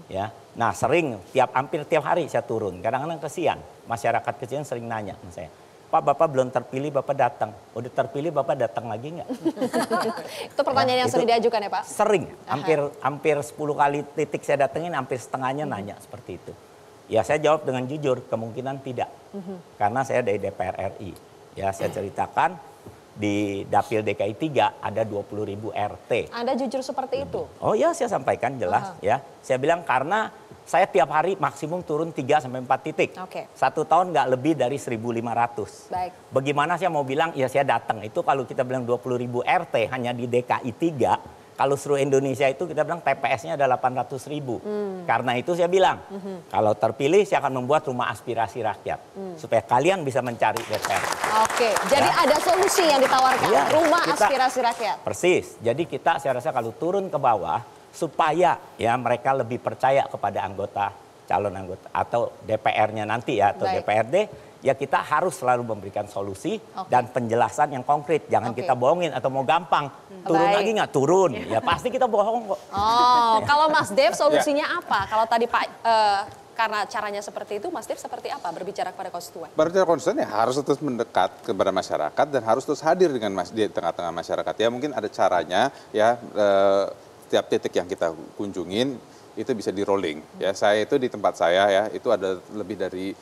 Speaker 2: Ya, nah sering hampir tiap hari saya turun. Kadang-kadang kesian, masyarakat kesian sering nanya sama saya, Pak Bapak belum terpilih, Bapak datang. Udah terpilih, Bapak datang lagi nggak?
Speaker 1: Itu pertanyaan yang sering diajukan ya Pak?
Speaker 2: Sering, hampir 10 kali titik saya datengin, hampir setengahnya nanya seperti itu. Ya saya jawab dengan jujur, kemungkinan tidak, karena saya dari DPR RI. Ya saya ceritakan. Di Dapil DKI 3 ada 20.000 RT. Anda
Speaker 1: jujur seperti itu?
Speaker 2: Oh ya saya sampaikan jelas ya. Saya bilang karena saya tiap hari maksimum turun 3-4 titik. Satu tahun nggak lebih dari 1.500.
Speaker 1: Baik.
Speaker 2: Bagaimana saya mau bilang ya saya datang. Itu kalau kita bilang 20.000 RT hanya di DKI 3. Kalau seluruh Indonesia itu kita bilang TPS-nya ada 800.000. Karena itu saya bilang, kalau terpilih saya akan membuat rumah aspirasi rakyat. Supaya kalian bisa mencari DPR.
Speaker 1: Oke, jadi ada solusi yang ditawarkan, ya, rumah aspirasi rakyat.
Speaker 2: Persis, jadi saya rasa kalau turun ke bawah, supaya ya mereka lebih percaya kepada calon anggota, atau DPR-nya nanti ya, atau DPRD. Ya kita harus selalu memberikan solusi dan penjelasan yang konkret. Jangan kita bohongin atau mau gampang. Turun lagi nggak turun. Ya pasti kita bohong kok.
Speaker 1: Oh, kalau Mas Dev solusinya apa? Kalau tadi Pak, karena caranya seperti itu, Mas Dev seperti apa berbicara kepada konstituen?
Speaker 3: Berbicara konstituen ya harus terus mendekat kepada masyarakat dan harus terus hadir di tengah-tengah masyarakat. Ya mungkin ada caranya ya, setiap titik yang kita kunjungin itu bisa di rolling. Ya saya itu di tempat saya ya, itu ada lebih dari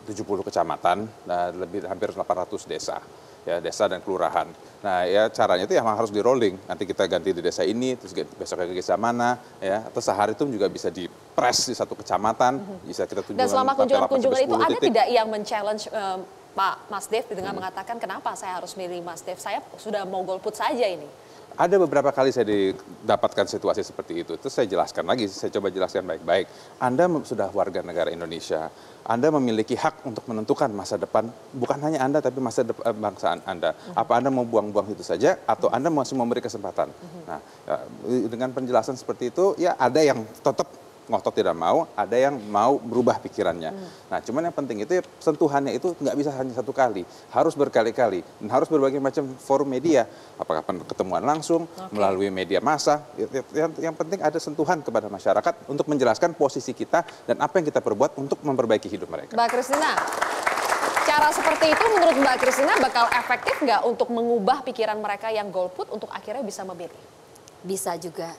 Speaker 3: 70 kecamatan, nah hampir 800 desa, ya desa dan kelurahan. Nah ya caranya itu ya harus di rolling. Nanti kita ganti di desa ini, terus besok ke desa mana, ya atau sehari itu juga bisa di press di satu kecamatan, bisa kita tunjukkan.
Speaker 1: Dan selama kunjungan itu ada tidak yang men-challenge Pak Mas Dev dengan mengatakan kenapa saya harus milih Mas Dev, saya sudah mau golput saja ini.
Speaker 3: Ada beberapa kali saya didapatkan situasi seperti itu. Terus saya jelaskan lagi, saya coba jelaskan baik-baik. Anda sudah warga negara Indonesia. Anda memiliki hak untuk menentukan masa depan, bukan hanya Anda tapi masa depan bangsa Anda. Apa Anda mau buang-buang itu saja atau Anda masih memberi kesempatan? Nah, dengan penjelasan seperti itu, ya ada yang tetap ngotot tidak mau, ada yang mau berubah pikirannya. Nah, cuman yang penting itu ya, sentuhannya itu nggak bisa hanya satu kali, harus berkali-kali, dan harus berbagai macam forum media, apakah ketemuan langsung, melalui media massa. Yang penting ada sentuhan kepada masyarakat untuk menjelaskan posisi kita dan apa yang kita perbuat untuk memperbaiki hidup mereka.
Speaker 1: Mbak Kristina, cara seperti itu menurut Mbak Kristina bakal efektif nggak untuk mengubah pikiran mereka yang golput untuk akhirnya bisa memilih?
Speaker 7: Bisa juga.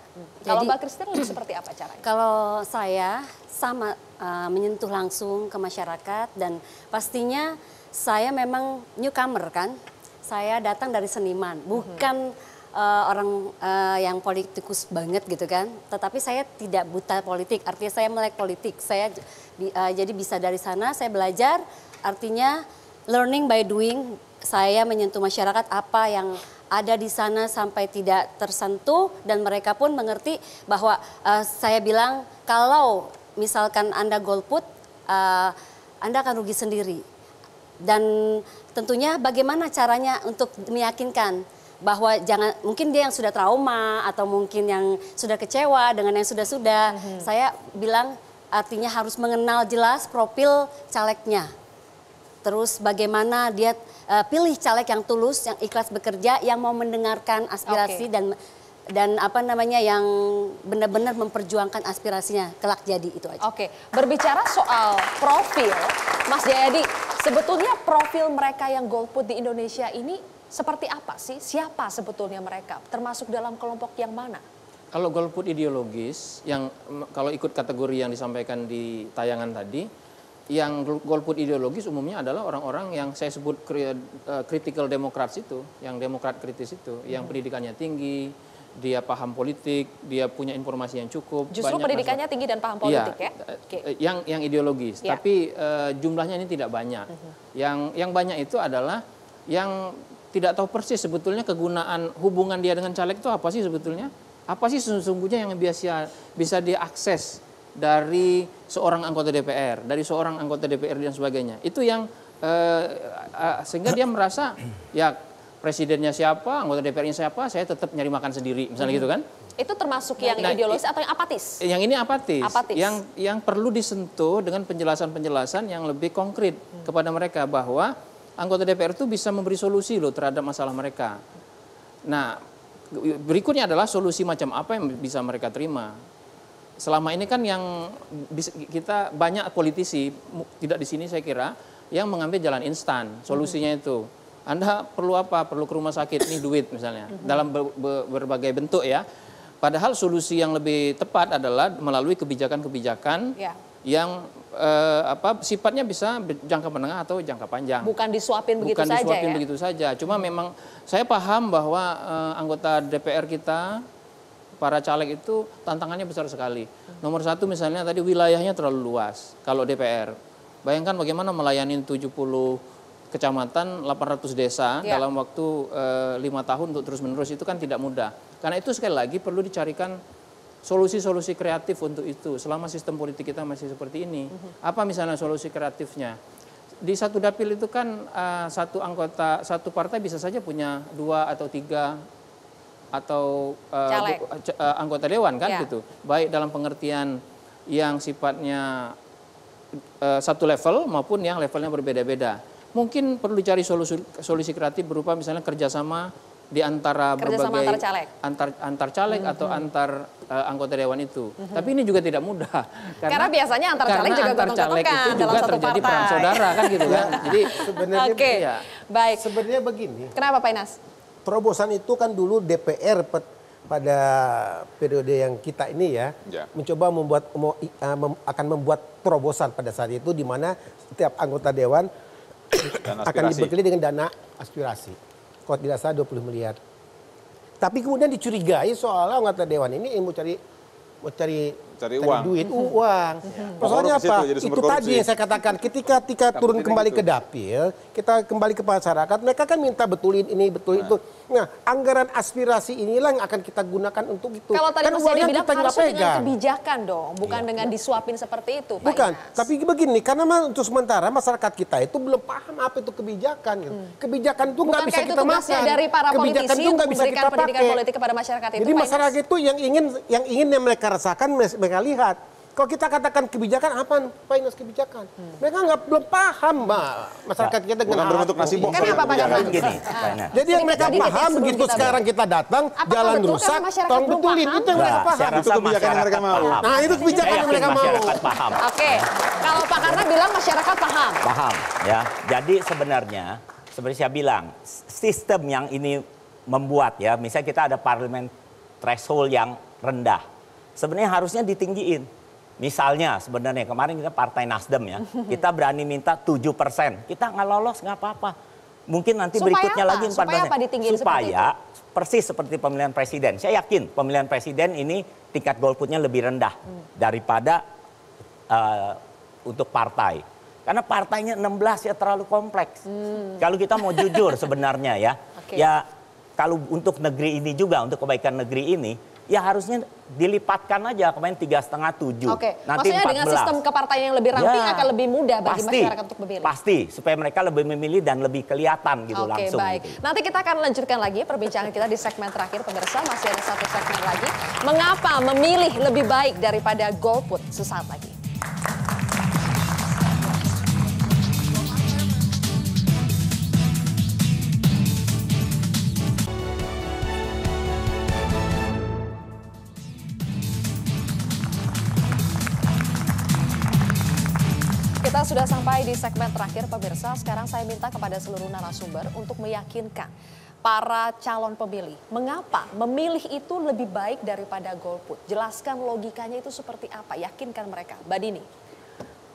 Speaker 1: Kalau
Speaker 7: Jadi,
Speaker 1: Mbak Kristina lebih seperti apa caranya?
Speaker 7: kalau saya sama menyentuh langsung ke masyarakat dan pastinya saya memang newcomer kan. Saya datang dari seniman, bukan orang yang politikus banget gitu kan. Tetapi saya tidak buta politik, artinya saya melek politik. Saya jadi bisa dari sana saya belajar, artinya learning by doing. Saya menyentuh masyarakat apa yang ada di sana sampai tidak tersentuh dan mereka pun mengerti bahwa saya bilang kalau misalkan Anda golput, Anda akan rugi sendiri. Dan tentunya bagaimana caranya untuk meyakinkan bahwa jangan, mungkin dia yang sudah trauma atau mungkin yang sudah kecewa dengan yang sudah-sudah. Saya bilang artinya harus mengenal jelas profil calegnya. Terus bagaimana dia pilih caleg yang tulus, yang ikhlas bekerja, yang mau mendengarkan aspirasi dan apa namanya yang benar-benar memperjuangkan aspirasinya kelak jadi itu aja.
Speaker 1: Oke, berbicara soal profil, Mas Jayadi, sebetulnya profil mereka yang golput di Indonesia ini seperti apa sih? Siapa sebetulnya mereka? Termasuk dalam kelompok yang mana?
Speaker 6: Kalau golput ideologis, yang kalau ikut kategori yang disampaikan di tayangan tadi, yang golput ideologis umumnya adalah orang-orang yang saya sebut critical democrats itu, yang demokrat kritis itu, yang pendidikannya tinggi, dia paham politik, dia punya informasi yang cukup.
Speaker 1: Justru pendidikannya tinggi dan paham politik ya?
Speaker 6: Yang ideologis, tapi jumlahnya ini tidak banyak. Yang banyak itu adalah yang tidak tahu persis sebetulnya kegunaan hubungan dia dengan caleg itu apa sih sebetulnya? Apa sih sesungguhnya yang bisa diakses dari seorang anggota DPR, dari seorang anggota DPR dan sebagainya. Itu yang sehingga dia merasa ya presidennya siapa, anggota DPR-nya siapa, saya tetap nyari makan sendiri, misalnya gitu kan.
Speaker 1: Itu termasuk yang ideologis atau yang apatis?
Speaker 6: Yang ini apatis.
Speaker 1: Apatis.
Speaker 6: Yang perlu disentuh dengan penjelasan-penjelasan yang lebih konkret kepada mereka bahwa anggota DPR itu bisa memberi solusi loh terhadap masalah mereka. Nah, berikutnya adalah solusi macam apa yang bisa mereka terima. Selama ini kan yang kita banyak politisi, tidak di sini saya kira, yang mengambil jalan instan. Solusinya itu, Anda perlu apa? Perlu ke rumah sakit, ini duit misalnya. Dalam berbagai bentuk ya. Padahal solusi yang lebih tepat adalah melalui kebijakan-kebijakan yang sifatnya bisa jangka menengah atau jangka panjang.
Speaker 1: Bukan disuapin begitu
Speaker 6: saja. Bukan disuapin begitu saja. Cuma memang saya paham bahwa anggota DPR kita, para caleg itu tantangannya besar sekali. Nomor satu misalnya tadi wilayahnya terlalu luas kalau DPR. Bayangkan bagaimana melayani 70 kecamatan, 800 desa dalam waktu 5 tahun untuk terus-menerus itu kan tidak mudah. Karena itu sekali lagi perlu dicarikan solusi-solusi kreatif untuk itu selama sistem politik kita masih seperti ini. Apa misalnya solusi kreatifnya? Di satu dapil itu kan satu partai bisa saja punya 2 atau 3 atau anggota dewan kan gitu. Baik dalam pengertian yang sifatnya satu level maupun yang levelnya berbeda-beda. Mungkin perlu dicari solusi kreatif berupa misalnya kerjasama di antara berbagai antar caleg atau antar anggota dewan itu. Tapi ini juga tidak mudah
Speaker 1: karena biasanya antar caleg juga
Speaker 6: itu juga terjadi perang saudara kan gitu kan. Jadi
Speaker 4: sebenarnya
Speaker 1: baik.
Speaker 4: Sebenarnya begini.
Speaker 1: Kenapa Pak Inas?
Speaker 4: Terobosan itu kan dulu DPR pada periode yang kita ini mencoba akan membuat terobosan pada saat itu di mana setiap anggota dewan akan dibekali dengan dana aspirasi. Kalau tidak salah 20 miliar. Tapi kemudian dicurigai soal anggota dewan ini mau cari
Speaker 3: Cari uang.
Speaker 4: duit, uang. Persoalannya
Speaker 3: Korupsi
Speaker 4: apa?
Speaker 3: jadi sumber
Speaker 4: Itu tadi
Speaker 3: korupsi.
Speaker 4: yang saya katakan, ketika turun kembali ke dapil, kita kembali ke masyarakat, mereka kan minta betulin ini, betulin itu. Nah, anggaran aspirasi inilah yang akan kita gunakan untuk itu.
Speaker 1: Kalau tadi
Speaker 4: kan
Speaker 1: Mas
Speaker 4: uangnya
Speaker 1: Yedi bilang
Speaker 4: kita nggak
Speaker 1: harusnya dengan
Speaker 4: pegang.
Speaker 1: kebijakan dong, bukan dengan disuapin seperti itu, Pak
Speaker 4: Bukan,
Speaker 1: Inas.
Speaker 4: tapi begini, karena untuk sementara masyarakat kita itu belum paham apa itu kebijakan. Gitu. Kebijakan itu nggak bisa
Speaker 1: Bukankah itu
Speaker 4: kita
Speaker 1: tugasnya
Speaker 4: makan.
Speaker 1: dari para
Speaker 4: Kebijakan
Speaker 1: politisi
Speaker 4: itu nggak
Speaker 1: untuk
Speaker 4: bisa
Speaker 1: memberikan
Speaker 4: kita
Speaker 1: pendidikan
Speaker 4: pakai.
Speaker 1: politik kepada masyarakat itu,
Speaker 4: Jadi
Speaker 1: Pak
Speaker 4: masyarakat
Speaker 1: Inas?
Speaker 4: itu yang ingin yang mereka rasakan, mereka lihat. Kalau kita katakan kebijakan, apa Pak Inas kebijakan? Mereka belum paham, Mbak. Masyarakat kita dengan
Speaker 3: Bukan berbentuk nasi box.
Speaker 1: Kenapa, Pak
Speaker 2: Jangan
Speaker 1: Inas?
Speaker 2: gini, Pak Inas.
Speaker 4: Jadi yang mereka
Speaker 1: Sedikit-sedikit
Speaker 4: paham
Speaker 1: sebelum
Speaker 4: begitu
Speaker 1: kita
Speaker 4: sekarang kita datang,
Speaker 1: Apakah
Speaker 4: jalan
Speaker 1: betul
Speaker 4: rusak,
Speaker 1: karena masyarakat
Speaker 4: tolong
Speaker 1: belum
Speaker 4: betulin.
Speaker 1: paham?
Speaker 4: Itu yang mereka
Speaker 2: Enggak,
Speaker 4: paham.
Speaker 2: saya rasa
Speaker 3: Itu kebijakan yang mereka
Speaker 2: masyarakat
Speaker 3: mau.
Speaker 2: paham.
Speaker 4: Nah, itu kebijakan
Speaker 2: Saya
Speaker 4: yang mereka
Speaker 2: yakin
Speaker 4: mau.
Speaker 2: masyarakat paham.
Speaker 1: Oke, kalau Pak Karna bilang masyarakat paham.
Speaker 2: Paham ya. Jadi sebenarnya seperti saya bilang, sistem yang ini membuat ya, misalnya kita ada parlemen threshold yang rendah. Sebenarnya harusnya ditinggiin. Misalnya sebenarnya kemarin kita Partai Nasdem ya, kita berani minta 7%. Kita nggak lolos nggak apa-apa. Mungkin nanti
Speaker 1: Supaya
Speaker 2: berikutnya
Speaker 1: apa?
Speaker 2: lagi 14%.
Speaker 1: Supaya apa ditinggiin seperti
Speaker 2: Supaya persis seperti pemilihan presiden. Saya yakin pemilihan presiden ini tingkat golputnya lebih rendah daripada untuk partai. Karena partainya 16 ya terlalu kompleks. Kalau kita mau jujur sebenarnya ya,
Speaker 1: Oke.
Speaker 2: ya kalau untuk negeri ini juga, untuk kebaikan negeri ini, ya harusnya dilipatkan aja kemarin 3,5, 7.
Speaker 1: Oke,
Speaker 2: Nanti
Speaker 1: maksudnya
Speaker 2: 14.
Speaker 1: dengan sistem kepartaian yang lebih ramping
Speaker 2: Ya,
Speaker 1: akan lebih mudah bagi
Speaker 2: pasti,
Speaker 1: masyarakat untuk memilih.
Speaker 2: Pasti, supaya mereka lebih memilih dan lebih kelihatan gitu
Speaker 1: Oke,
Speaker 2: langsung.
Speaker 1: baik.
Speaker 2: Gitu.
Speaker 1: Nanti kita akan lanjutkan lagi perbincangan kita di segmen terakhir, pemirsa. Masih ada satu segmen lagi. Mengapa memilih lebih baik daripada golput? Sesaat lagi. Kita sudah sampai di segmen terakhir, pemirsa. Sekarang saya minta kepada seluruh narasumber untuk meyakinkan para calon pemilih. Mengapa memilih itu lebih baik daripada golput? Jelaskan logikanya itu seperti apa, yakinkan mereka. Mbak Dini.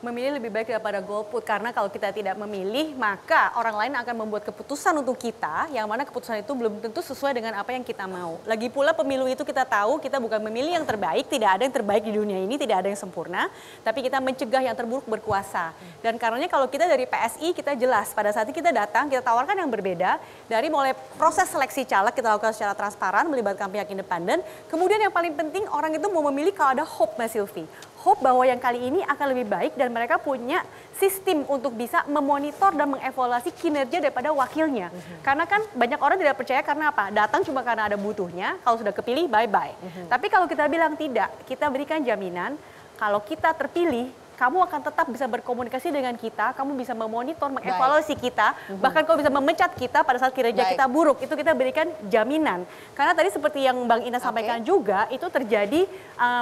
Speaker 5: Memilih lebih baik daripada golput karena kalau kita tidak memilih maka orang lain akan membuat keputusan untuk kita yang mana keputusan itu belum tentu sesuai dengan apa yang kita mau. Lagi pula pemilu itu kita tahu kita bukan memilih yang terbaik, tidak ada yang terbaik di dunia ini, tidak ada yang sempurna, tapi kita mencegah yang terburuk berkuasa. Dan karenanya kalau kita dari PSI kita jelas pada saat kita datang kita tawarkan yang berbeda dari mulai proses seleksi caleg kita lakukan secara transparan melibatkan pihak independen. Kemudian yang paling penting orang itu mau memilih kalau ada hope, Mas Silvi. Hope bahwa yang kali ini akan lebih baik dan mereka punya sistem untuk bisa memonitor dan mengevaluasi kinerja daripada wakilnya. Karena kan banyak orang tidak percaya karena apa? Datang cuma karena ada butuhnya, kalau sudah kepilih bye-bye. Tapi kalau kita bilang tidak, kita berikan jaminan kalau kita terpilih, kamu akan tetap bisa berkomunikasi dengan kita, kamu bisa memonitor, mengevaluasi kita, bahkan kau bisa memecat kita pada saat kinerja kita buruk. Itu kita berikan jaminan. Karena tadi seperti yang Bang Ina sampaikan juga, itu terjadi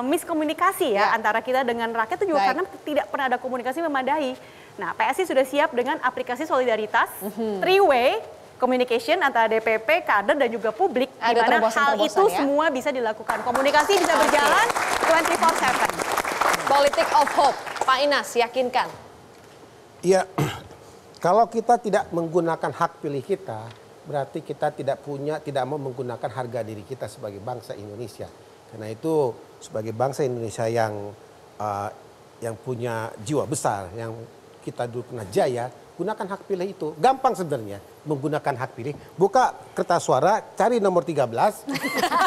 Speaker 5: miskomunikasi ya antara kita dengan rakyat itu juga karena tidak pernah ada komunikasi memadai. Nah, PSI sudah siap dengan aplikasi solidaritas, three-way communication antara DPP, kader dan juga publik, di mana hal itu semua bisa dilakukan. Komunikasi bisa berjalan 24/7.
Speaker 1: Politik of hope, Pak Inas, yakinkan.
Speaker 4: Iya, kalau kita tidak menggunakan hak pilih kita, berarti kita tidak mau menggunakan harga diri kita sebagai bangsa Indonesia. Karena itu sebagai bangsa Indonesia yang punya jiwa besar, yang kita dulu pernah jaya, gunakan hak pilih itu. Gampang sebenarnya menggunakan hak pilih. Buka kertas suara, cari nomor 13,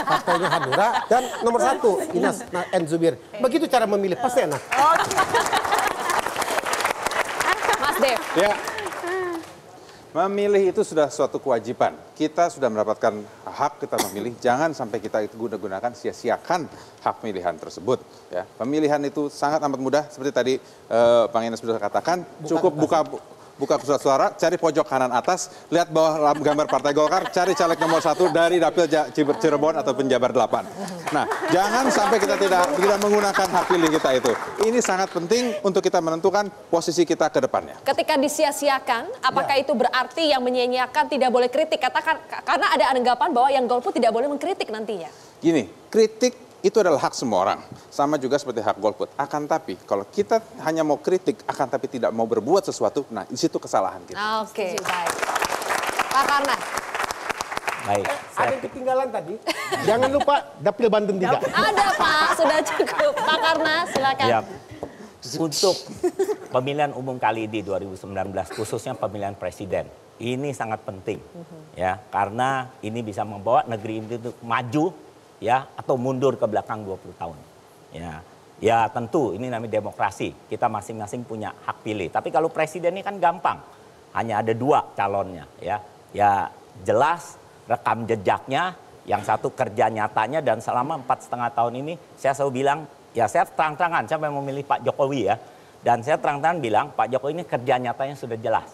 Speaker 4: partainya Hanura, dan nomor 1, Inas N. Zubir. Begitu cara memilih, pasti enak.
Speaker 1: Mas Dev.
Speaker 3: Ya, memilih itu sudah suatu kewajiban. Kita sudah mendapatkan hak kita memilih. Jangan sampai kita itu gunakan sia-siakan hak pilihan tersebut. Ya, pemilihan itu sangat amat mudah. Seperti tadi Bang Inas sudah katakan, cukup buka surat suara, cari pojok kanan atas, lihat bawah gambar Partai Golkar, cari caleg nomor 1 dari Dapil Cirebon atau Penjabar 8. Nah, jangan sampai kita tidak menggunakan hak pilih kita itu. Ini sangat penting untuk kita menentukan posisi kita ke depannya.
Speaker 1: Ketika disia-siakan, apakah itu berarti yang menyia-nyiakan tidak boleh kritik? Katakan karena ada anggapan bahwa yang golput tidak boleh mengkritik nantinya.
Speaker 3: Gini, kritik itu adalah hak semua orang. Sama juga seperti hak golput. Akan tapi, kalau kita hanya mau kritik, akan tapi tidak mau berbuat sesuatu, nah di situ kesalahan kita.
Speaker 1: Oke, baik. Pak Karna.
Speaker 2: Baik.
Speaker 4: Ada yang ketinggalan tadi. Jangan lupa Dapil Banten 3.
Speaker 1: Ada Pak, sudah cukup. Pak Karna, silakan.
Speaker 2: Ya, untuk pemilihan umum kali ini 2019, khususnya pemilihan presiden, ini sangat penting, ya, karena ini bisa membawa negeri ini maju, ya, atau mundur ke belakang 20 tahun. Ya tentu ini namanya demokrasi, kita masing-masing punya hak pilih. Tapi kalau presiden ini kan gampang, hanya ada 2 calonnya, ya jelas rekam jejaknya, yang satu kerja nyatanya, dan selama 4,5 tahun ini saya selalu bilang, ya saya terang-terangan, saya mau memilih Pak Jokowi ya, dan saya terang-terangan bilang Pak Jokowi ini kerja nyatanya sudah jelas.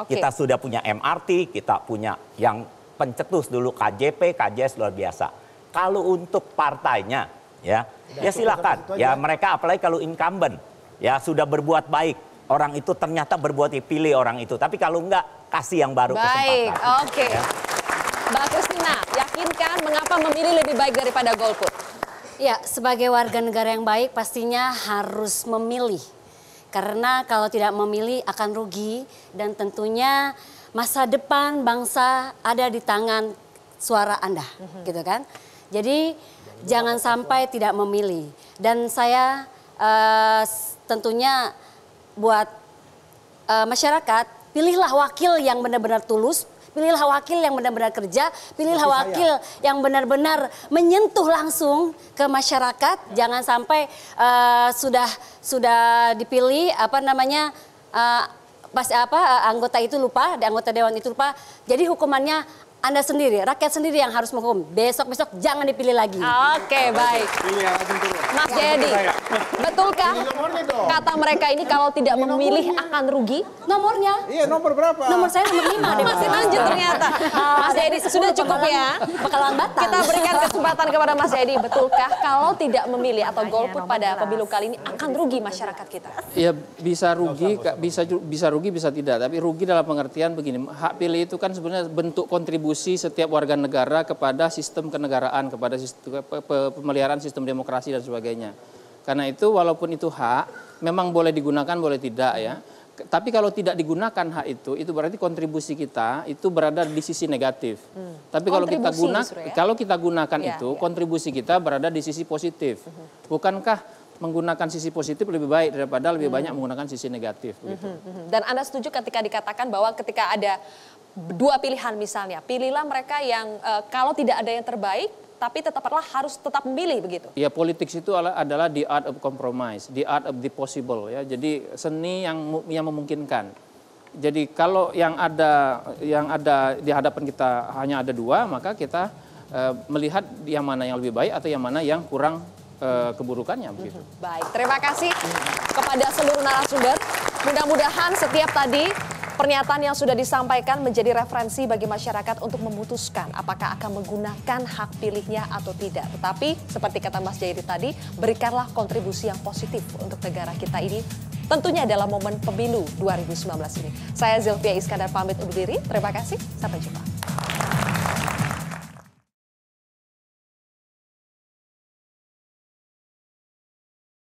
Speaker 2: Kita sudah punya MRT, kita punya yang pencetus dulu KJP, KJS luar biasa. Kalau untuk partainya, ya silakan, ya mereka apalagi kalau incumbent, ya sudah berbuat baik, orang itu ternyata berbuat pilih orang itu, tapi kalau enggak kasih yang baru kesempatan.
Speaker 1: Baik, oke.
Speaker 2: Ya.
Speaker 1: Mbak Christina, yakinkan mengapa memilih lebih baik daripada golput?
Speaker 7: Ya, sebagai warga negara yang baik pastinya harus memilih. Karena kalau tidak memilih akan rugi, dan tentunya masa depan bangsa ada di tangan suara Anda, gitu kan. Jadi jangan sampai tidak memilih. Dan saya tentunya buat masyarakat, pilihlah wakil yang benar-benar tulus, pilihlah wakil yang benar-benar kerja, pilihlah wakil yang benar-benar menyentuh langsung ke masyarakat. Jangan sampai sudah dipilih anggota itu lupa, anggota dewan itu lupa. Jadi hukumannya Anda sendiri, rakyat sendiri yang harus menghukum. Besok-besok jangan dipilih lagi.
Speaker 1: Oke, baik. Mas Jayadi, betulkah kata mereka ini kalau tidak memilih akan rugi?
Speaker 7: Nomornya?
Speaker 4: Iya, nomor berapa?
Speaker 7: Nomor saya nomor 5.
Speaker 1: Masih lanjut ternyata. Mas Jayadi, sudah cukup ya.
Speaker 7: Bakalan batal.
Speaker 1: Kita berikan kesempatan kepada Mas Jayadi. Betulkah kalau tidak memilih atau golput pada pemilu kali ini akan rugi masyarakat kita?
Speaker 6: Ya bisa rugi, bisa rugi, bisa tidak. Tapi rugi dalam pengertian begini, hak pilih itu kan sebenarnya bentuk kontribusi setiap warga negara kepada sistem kenegaraan, kepada sistem, pemeliharaan sistem demokrasi dan sebagainya. Karena itu walaupun itu hak, memang boleh digunakan, boleh tidak ya. Tapi kalau tidak digunakan hak itu berarti kontribusi kita itu berada di sisi negatif. Tapi kalau kita gunakan itu, kontribusi kita berada di sisi positif. Bukankah menggunakan sisi positif lebih baik daripada lebih banyak menggunakan sisi negatif? Gitu.
Speaker 1: Dan Anda setuju ketika dikatakan bahwa ketika ada 2 pilihan misalnya, pilihlah mereka yang kalau tidak ada yang terbaik, tapi harus tetap memilih begitu? Ya,
Speaker 6: politik itu adalah the art of compromise, the art of the possible ya. Jadi seni yang memungkinkan. Jadi kalau yang ada di hadapan kita hanya ada 2, maka kita melihat yang mana yang lebih baik atau yang mana yang kurang keburukannya begitu.
Speaker 1: Baik, terima kasih kepada seluruh narasumber. Mudah-mudahan setiap tadi pernyataan yang sudah disampaikan menjadi referensi bagi masyarakat untuk memutuskan apakah akan menggunakan hak pilihnya atau tidak. Tetapi seperti kata Mas Jayadi tadi, berikanlah kontribusi yang positif untuk negara kita ini. Tentunya dalam momen pemilu 2019 ini. Saya Zilvia Iskandar pamit undur diri. Terima kasih, sampai jumpa.